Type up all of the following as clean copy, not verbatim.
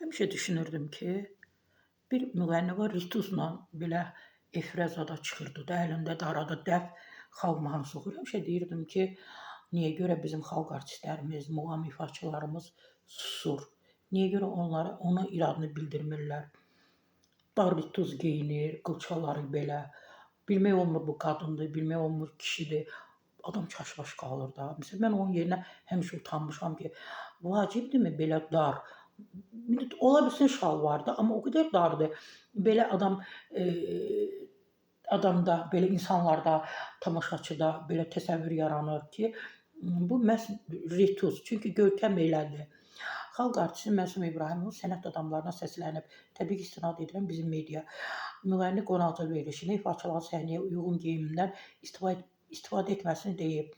Həmişə düşünürdüm ki, bir müğənni var, Rituzla belə efirə zada çıxırdı da, əlində də arada dəf xalq mahnısı oxuyur. Həmişə deyirdim ki, niyə görə bizim xalq artistlərimiz, muğam ifaçılarımız susur? Niyə görə onlara onun iradını bildirmirlər? Dar rituz geyinir, qılçaları belə. Bilmək olmur bu qadındır, bilmək olmur kişidir. Adam çaşbaş qalır da. Məsələn, mən onun yerinə həmişə utanmışam ki, vacibdirmi belə dar? Ola bilsin şalvarda, amma o qədər dardır. Belə adamda, belə insanlarda, tamaşaçıda belə təsəvvür yaranır ki, bu məhz rituz. Çünki görkəm elədir. Xalq artisti Məsum İbrahimov sənət adamlarına səslənib. Təbii ki, istinad edirəm bizim media. Müğənni qonaqlıq verilişində ifaçıların səhnəyə uyğun geyimindən istifadə etməsini deyib.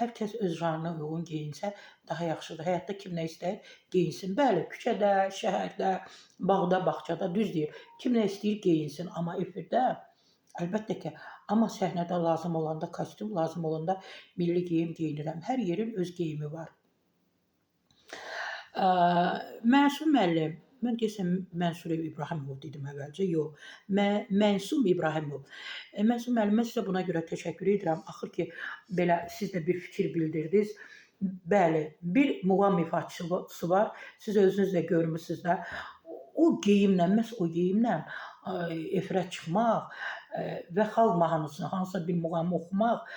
Hər kəs öz janrına uyğun geyinsə daha yaxşıdır. Həyatda kim nə istəyir, geyinsin. Bəli, küçədə, şəhərdə, bağda, bağçada düz deyir. Kim nə istəyir, geyinsin. Amma efirdə əlbəttə ki, amma səhnədə lazım olanda kostyum, lazım olanda milli geyim geyinirəm. Hər yerin öz geyimi var. Məsum müəllim, mən deyəsən Mənsur İbrahimov dedim əvvəlcə, yox. Məsum İbrahimov. Məsum müəllim, mən sizə buna görə təşəkkür edirəm. Axır ki, belə siz də bir fikir bildirdiniz. Bəli, bir muğam ifaçısı var. Siz özünüz də görmüsünüz də. O geyimlə, məhz o geyimlə efirə çıxmaq və xalq mahnısını, hansısa bir muğamı oxumaq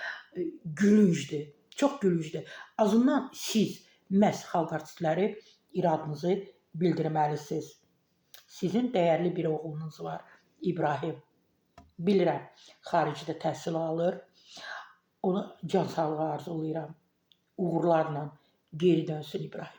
gülüncdür. Çox gülüncdür. Azından siz məhz xalq artistləri iradınızı bildirməlisiniz. Sizin dəyərli bir oğlunuz var, İbrahim. Bilirəm, xaricdə təhsil alır. Ona can sağlığı arzulayıram. Uğurlarla geri dönsün İbrahim.